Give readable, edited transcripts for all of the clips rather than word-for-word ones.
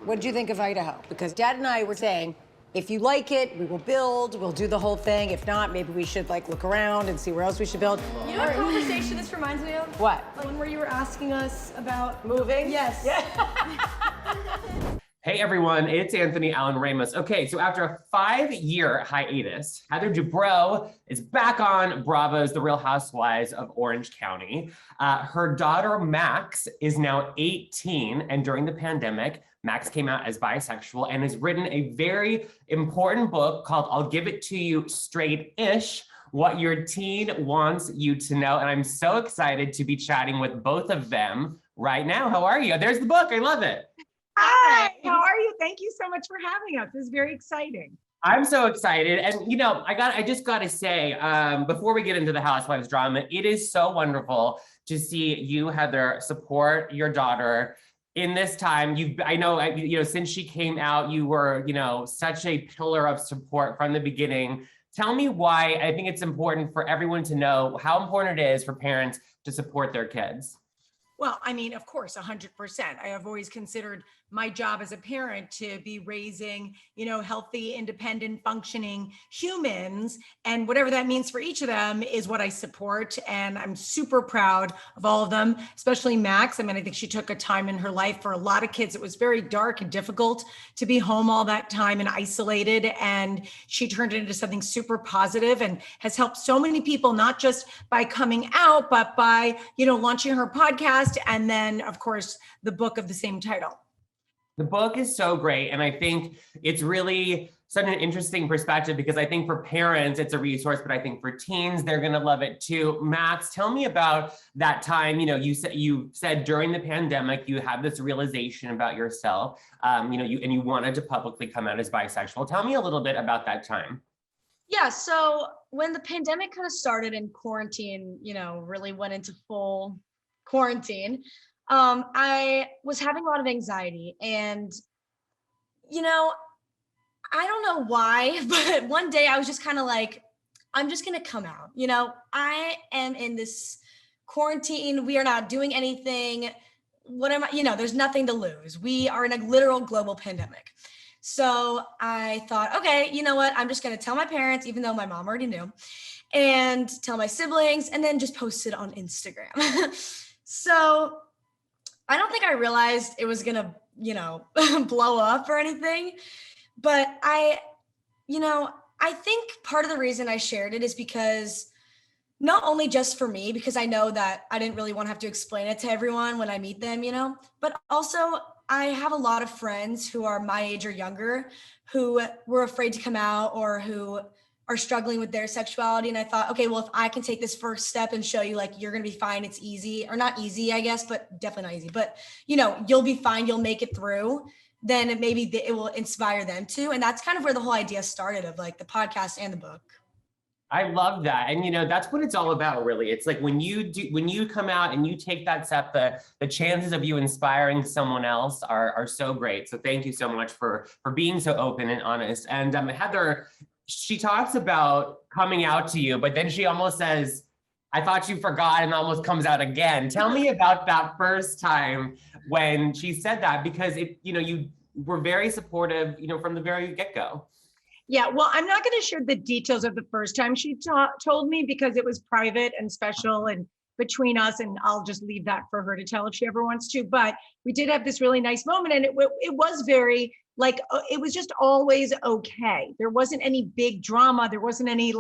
What did you think of Idaho? Because Dad and I were saying, if you like it, we will build, we'll do the whole thing. If not, maybe we should like look around and see where else we should build. You know what conversation this reminds me of? What? One where you were asking us about Moving? Yes. Yeah. Hey everyone, it's Anthony Allen Ramos. Okay, so after a 5-year hiatus, Heather Dubrow is back on Bravo's The Real Housewives of Orange County. Her daughter Max is now 18, and during the pandemic, Max came out as bisexual and has written a very important book called I'll Give It To You Straightish, What Your Teen Wants You to Know. And I'm so excited to be chatting with both of them right now. How are you? There's the book, I love it. Hi, how are you? Thank you so much for having us. This is very exciting. I'm so excited. And you know, I just gotta say, before we get into the Housewives drama, it is so wonderful to see you, Heather, support your daughter in this time. I know, since she came out, you were, such a pillar of support from the beginning. Tell me why. I think it's important for everyone to know how important it is for parents to support their kids. Well, I mean, of course, 100%. I have always considered my job as a parent to be raising, healthy, independent, functioning humans. And whatever that means for each of them is what I support. And I'm super proud of all of them, especially Max. I mean, I think she took a time in her life. For a lot of kids, it was very dark and difficult to be home all that time and isolated. And she turned it into something super positive and has helped so many people, not just by coming out, but by, launching her podcast. And then, of course, the book of the same title. The book is so great. And I think it's really such an interesting perspective because I think for parents, it's a resource, but I think for teens, they're going to love it too. Max, tell me about that time. You said during the pandemic, you had this realization about yourself, and you wanted to publicly come out as bisexual. Tell me a little bit about that time. Yeah, so when the pandemic kind of started and quarantine, really went into full quarantine, I was having a lot of anxiety and, I don't know why, but one day I was just kind of like, I'm just going to come out. I am in this quarantine. We are not doing anything. What am I, there's nothing to lose. We are in a literal global pandemic. So I thought, okay, you know what? I'm just going to tell my parents, even though my mom already knew, and tell my siblings, and then just post it on Instagram. So I don't think I realized it was going to, blow up or anything. But I think part of the reason I shared it is because not only just for me, because I know that I didn't really want to have to explain it to everyone when I meet them, but also I have a lot of friends who are my age or younger who were afraid to come out or who are struggling with their sexuality. And I thought, okay, well, if I can take this first step and show you like, you're going to be fine. It's easy, or not easy, I guess, but definitely not easy, but you'll be fine. You'll make it through. Then maybe it will inspire them too. And that's kind of where the whole idea started of like the podcast and the book. I love that. And that's what it's all about, really. It's like when you come out and you take that step, the chances of you inspiring someone else are so great. So thank you so much for being so open and honest. And Heather, she talks about coming out to you, but then she almost says, I thought you forgot, and almost comes out again. Tell me about that first time when she said that, because you were very supportive, from the very get-go. Yeah, well, I'm not going to share the details of the first time she told me because it was private and special and between us, and I'll just leave that for her to tell if she ever wants to. But we did have this really nice moment, and it was very it was just always okay. There wasn't any big drama. There wasn't any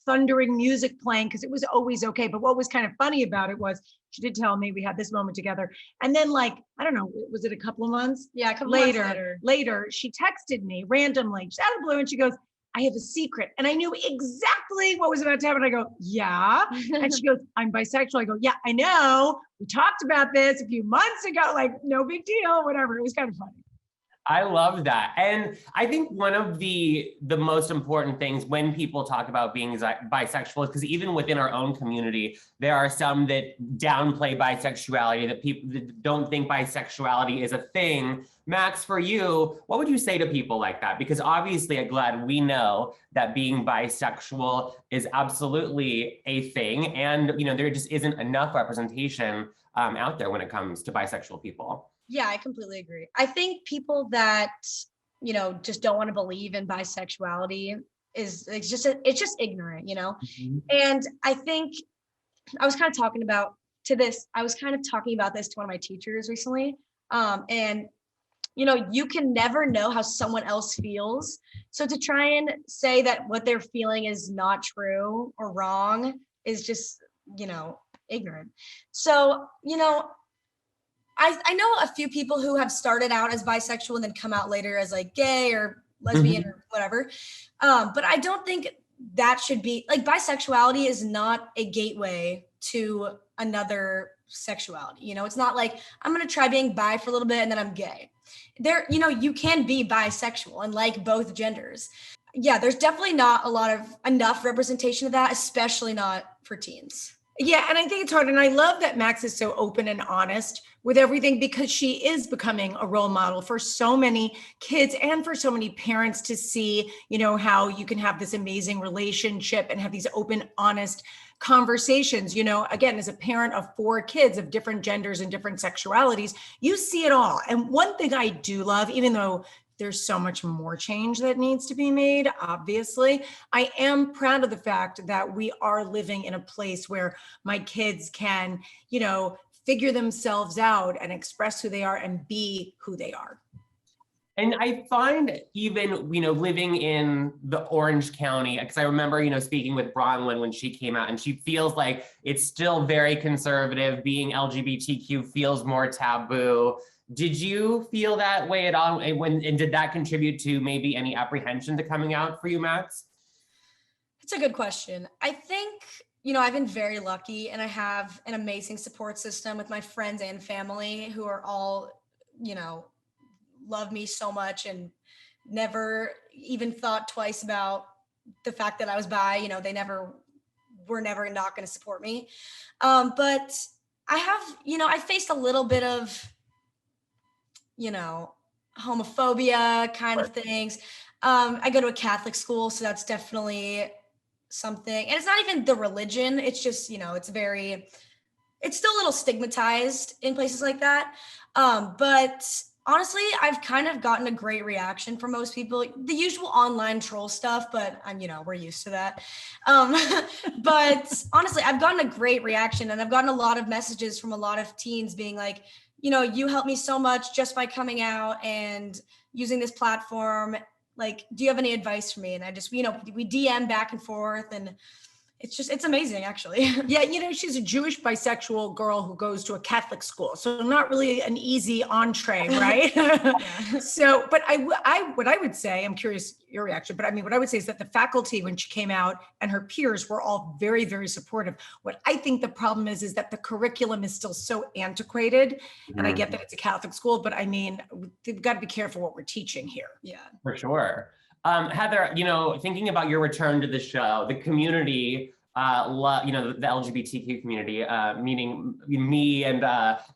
thundering music playing because it was always okay. But what was kind of funny about it was she did tell me we had this moment together. And then I don't know, was it a couple of months? Yeah, a couple later, she texted me randomly, just out of the blue, and she goes, I have a secret. And I knew exactly what was about to happen. I go, yeah. And she goes, I'm bisexual. I go, yeah, I know. We talked about this a few months ago, no big deal, whatever. It was kind of funny. I love that. And I think one of the most important things when people talk about being bisexual is because even within our own community, there are some that downplay bisexuality, that people that don't think bisexuality is a thing. Max, for you, what would you say to people like that? Because obviously at GLAAD, we know that being bisexual is absolutely a thing. And there just isn't enough representation out there when it comes to bisexual people. Yeah, I completely agree. I think people that, just don't want to believe in bisexuality it's just ignorant, Mhm. And I think I was kind of talking about I was kind of talking about this to one of my teachers recently. And you can never know how someone else feels. So to try and say that what they're feeling is not true or wrong is just, ignorant. So, I know a few people who have started out as bisexual and then come out later as like gay or lesbian Mhm. or whatever. But I don't think that should be like bisexuality is not a gateway to another sexuality. It's not like I'm gonna try being bi for a little bit and then I'm gay. You can be bisexual and like both genders. Yeah, there's definitely not enough representation of that, especially not for teens. Yeah, and I think it's hard. And I love that Max is so open and honest with everything because she is becoming a role model for so many kids and for so many parents to see, how you can have this amazing relationship and have these open, honest conversations. Again, as a parent of 4 kids of different genders and different sexualities, you see it all. And one thing I do love, even though there's so much more change that needs to be made, obviously, I am proud of the fact that we are living in a place where my kids can, figure themselves out and express who they are and be who they are. And I find even, living in the Orange County, because I remember, speaking with Bronwyn when she came out, and she feels like it's still very conservative. Being LGBTQ feels more taboo. Did you feel that way at all? And did that contribute to maybe any apprehension to coming out for you, Max? It's a good question. I think, I've been very lucky and I have an amazing support system with my friends and family who are all, love me so much and never even thought twice about the fact that I was bi. They were never not going to support me. But I have, I faced a little bit of, homophobia kind of things. I go to a Catholic school, so that's definitely something. And it's not even the religion. It's just, it's still a little stigmatized in places like that. But honestly, I've kind of gotten a great reaction from most people. The usual online troll stuff, but we're used to that. Um, but honestly, I've gotten a great reaction and I've gotten a lot of messages from a lot of teens being like, you helped me so much just by coming out and using this platform. Like, do you have any advice for me? And I just, we DM back and forth and it's amazing, actually. Yeah, she's a Jewish bisexual girl who goes to a Catholic school, so not really an easy entree, right? So, but what I would say, I'm curious your reaction, but I mean, what I would say is that the faculty, when she came out, and her peers were all very, very supportive. What I think the problem is that the curriculum is still so antiquated, and I get that it's a Catholic school, but I mean, we've got to be careful what we're teaching here. Yeah. For sure. Heather, thinking about your return to the show, the community, the LGBTQ community, meaning me and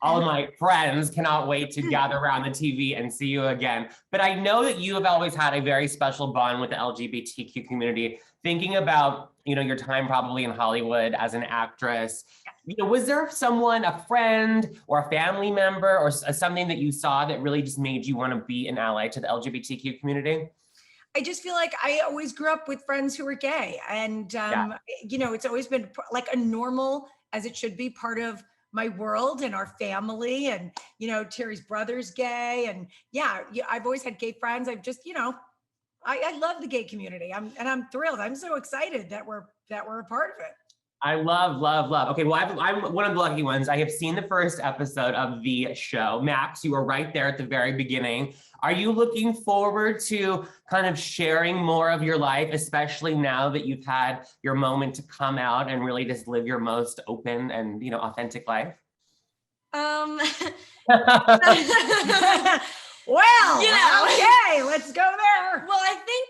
all of my friends cannot wait to gather around the TV and see you again. But I know that you have always had a very special bond with the LGBTQ community. Thinking about, your time probably in Hollywood as an actress, was there someone, a friend or a family member or something that you saw that really just made you want to be an ally to the LGBTQ community? I just feel like I always grew up with friends who were gay, and it's always been like a normal, as it should be, part of my world and our family. And Terry's brother's gay, and I've always had gay friends. I've just, I love the gay community. I'm thrilled. I'm so excited that we're a part of it. I love, love, love. Okay, well, I'm one of the lucky ones. I have seen the first episode of the show. Max, you were right there at the very beginning. Are you looking forward to kind of sharing more of your life, especially now that you've had your moment to come out and really just live your most open and, authentic life? Well, okay, let's go there. Well, I think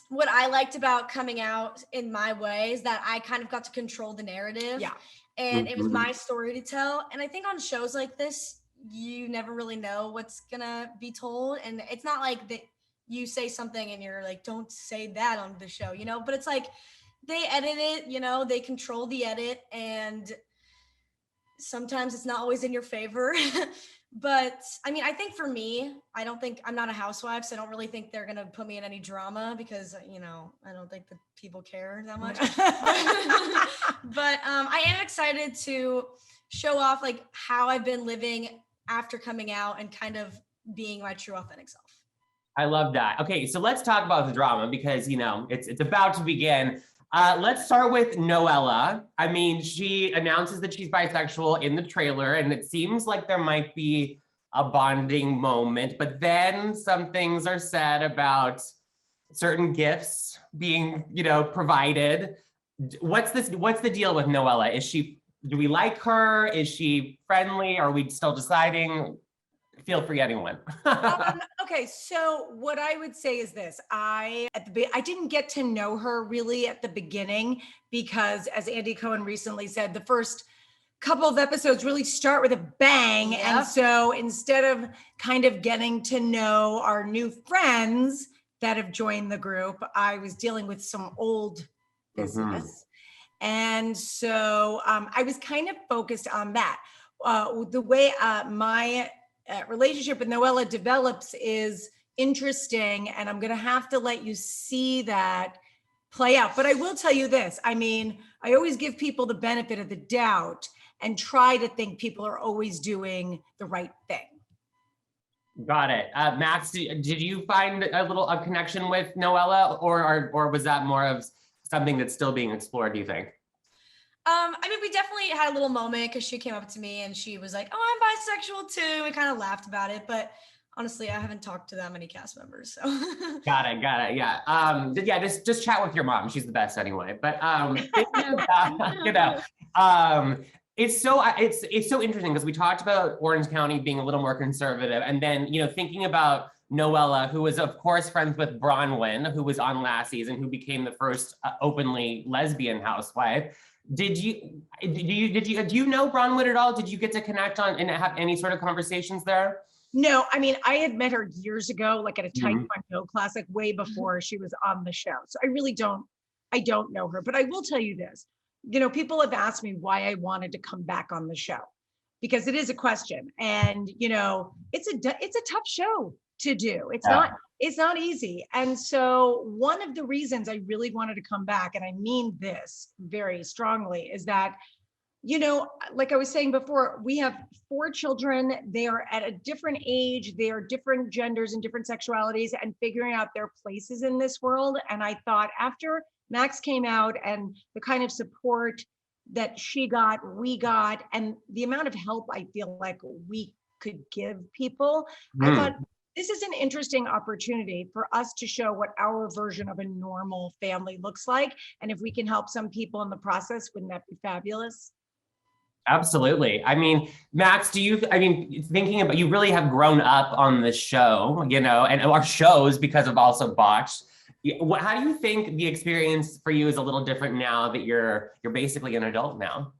what I liked about coming out in my way is that I kind of got to control the narrative. Yeah. And it was my story to tell. And I think on shows like this, you never really know what's gonna be told. And it's not like that you say something and you're like, don't say that on the show, but it's like they edit it, they control the edit, and sometimes it's not always in your favor. But I mean, I think for me, I'm not a housewife, so I don't really think they're gonna put me in any drama because, you know, I don't think that people care that much. But I am excited to show off like how I've been living after coming out and kind of being my true authentic self. I love that. Okay, so let's talk about the drama because, you know, it's about to begin. Let's start with Noella. I mean, she announces that she's bisexual in the trailer, and it seems like there might be a bonding moment, but then some things are said about certain gifts being, you know, provided. What's the deal with Noella? Do we like her? Is she friendly? Are we still deciding? Feel free, anyone. Okay, so what I would say is this: I didn't get to know her really at the beginning because, as Andy Cohen recently said, the first couple of episodes really start with a bang, and so instead of kind of getting to know our new friends that have joined the group, I was dealing with some old business, and so I was kind of focused on that. The way my relationship with Noella develops is interesting, and I'm going to have to let you see that play out. But I will tell you this. I mean, I always give people the benefit of the doubt and try to think people are always doing the right thing. Got it. Max, did you find a connection with Noella, or was that more of something that's still being explored, do you think? I mean, we definitely had a little moment because she came up to me and she was like, "Oh, I'm bisexual too." We kind of laughed about it, but honestly, I haven't talked to that many cast members, so. Got it. Yeah. Just chat with your mom. She's the best anyway. But you know, it's so interesting because we talked about Orange County being a little more conservative, and then, you know, thinking about Noella, who was of course friends with Bronwyn, who was on last season, who became the first openly lesbian housewife. Do you know Bronwyn at all? Did you get to connect on and have any sort of conversations there? No, I mean, I had met her years ago, like at a Taekwondo class, like way before she was on the show. So I don't know her, but I will tell you this. You know, people have asked me why I wanted to come back on the show, because it is a question. And, you know, it's a tough show to do. It's not easy. And so one of the reasons I really wanted to come back, and I mean this very strongly, is that, you know, like I was saying before, we have 4 children. They are at a different age. They are different genders and different sexualities, and figuring out their places in this world. And I thought after Max came out and the kind of support that she got, we got, and the amount of help I feel like we could give people, I thought, this is an interesting opportunity for us to show what our version of a normal family looks like. And if we can help some people in the process, wouldn't that be fabulous? Absolutely. I mean, Max, thinking about, you really have grown up on the show, you know, and our shows because of also Botched. How do you think the experience for you is a little different now that you're basically an adult now?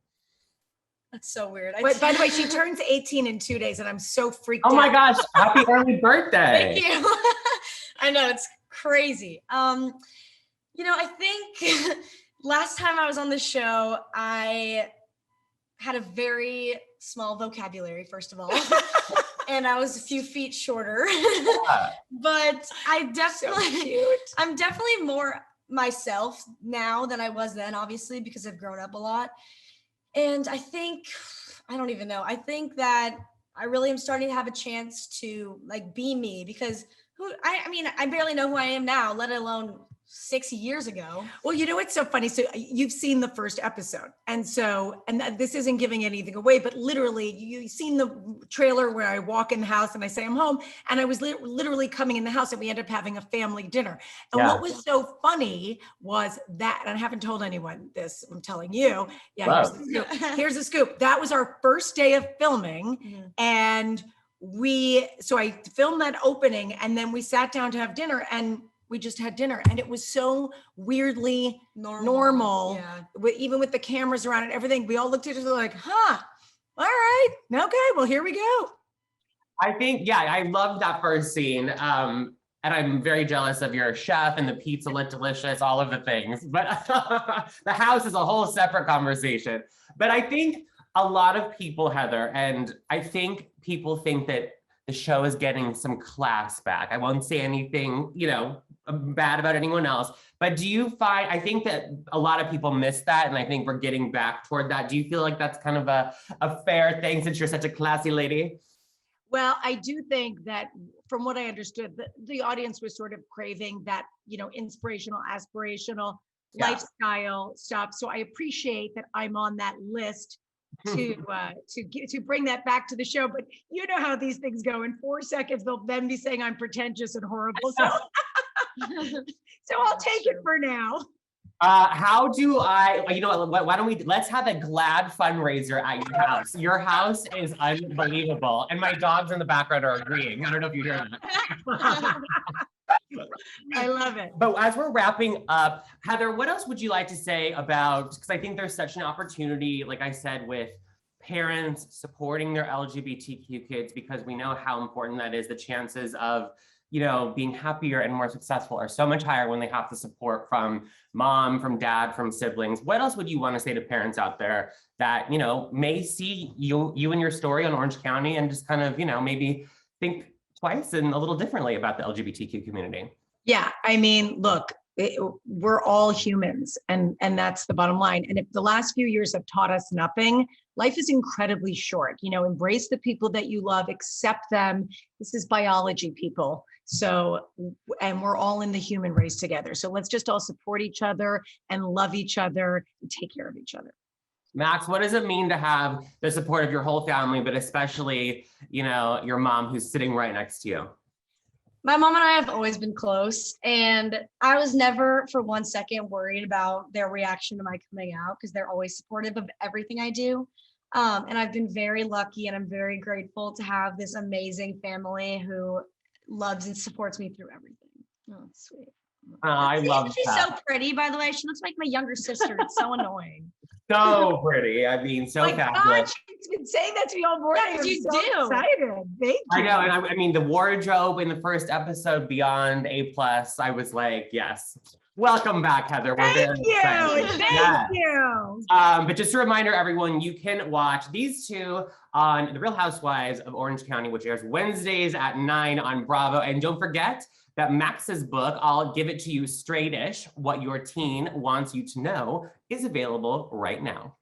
That's so weird. But by the way, she turns 18 in 2 days, and I'm so freaked out. Oh my gosh, happy early birthday. Thank you. I know, it's crazy. You know, I think last time I was on the show, I had a very small vocabulary, first of all, and I was a few feet shorter. But I'm definitely more myself now than I was then, obviously, because I've grown up a lot. And I think that I really am starting to have a chance to like be me, because I barely know who I am now, let alone 6 years ago. Well, you know, what's so funny. So you've seen the first episode. And this isn't giving anything away, but literally you've seen the trailer where I walk in the house and I say I'm home, and I was literally coming in the house and we ended up having a family dinner. And what was so funny was that, and I haven't told anyone this, I'm telling you. Yeah, wow. Here's the scoop. That was our first day of filming. And so I filmed that opening, and then we sat down to have dinner, and we just had dinner, and it was so weirdly normal. Yeah. Even with the cameras around and everything, we all looked at each other like, all right, okay, well, here we go. I think, I loved that first scene. And I'm very jealous of your chef, and the pizza looked delicious, all of the things. But the house is a whole separate conversation. But I think a lot of people, Heather, and I think people think that the show is getting some class back. I won't say anything, bad about anyone else, but do you find, I think that a lot of people miss that, and I think we're getting back toward that. Do you feel like that's kind of a fair thing since you're such a classy lady? Well, I do think that from what I understood, the audience was sort of craving that, inspirational, aspirational lifestyle stuff. So I appreciate that I'm on that list to bring that back to the show. But you know how these things go. In 4 seconds, they'll then be saying I'm pretentious and horrible. So, so I'll take it for now. How do I, why don't let's have a GLAAD fundraiser at your house. Your house is unbelievable. And my dogs in the background are agreeing. I don't know if you hear that. I love it. But as we're wrapping up, Heather, what else would you like to say about, because I think there's such an opportunity, like I said, with parents supporting their LGBTQ kids, because we know how important that is. The chances of, being happier and more successful are so much higher when they have the support from mom, from dad, from siblings. What else would you want to say to parents out there that, may see you and your story on Orange County and just kind of, maybe think twice and a little differently about the LGBTQ community? Yeah, I mean, look, we're all humans, and that's the bottom line. And if the last few years have taught us nothing, life is incredibly short. Embrace the people that you love, accept them. This is biology, people. So, and we're all in the human race together. So let's just all support each other and love each other and take care of each other. Max, what does it mean to have the support of your whole family, but especially, your mom who's sitting right next to you? My mom and I have always been close, and I was never for 1 second worried about their reaction to my coming out, because they're always supportive of everything I do. And I've been very lucky, and I'm very grateful to have this amazing family who loves and supports me through everything. Oh, sweet. I love She's that. so pretty, by the way. She looks like my younger sister. It's so annoying. So pretty. I mean, so My fabulous. God, she's been saying that to me all morning. Yes, I'm you so do. excited. Thank you. I know, and I mean, the wardrobe in the first episode, beyond A+. I was like, yes. Welcome back, Heather. We're very Thank you. excited. Thank Yes. you. But just a reminder, everyone, you can watch these two on The Real Housewives of Orange County, which airs Wednesdays at 9 on Bravo. And don't forget that Max's book, I'll Give It to You Straightish, What Your Teen Wants You to Know, is available right now.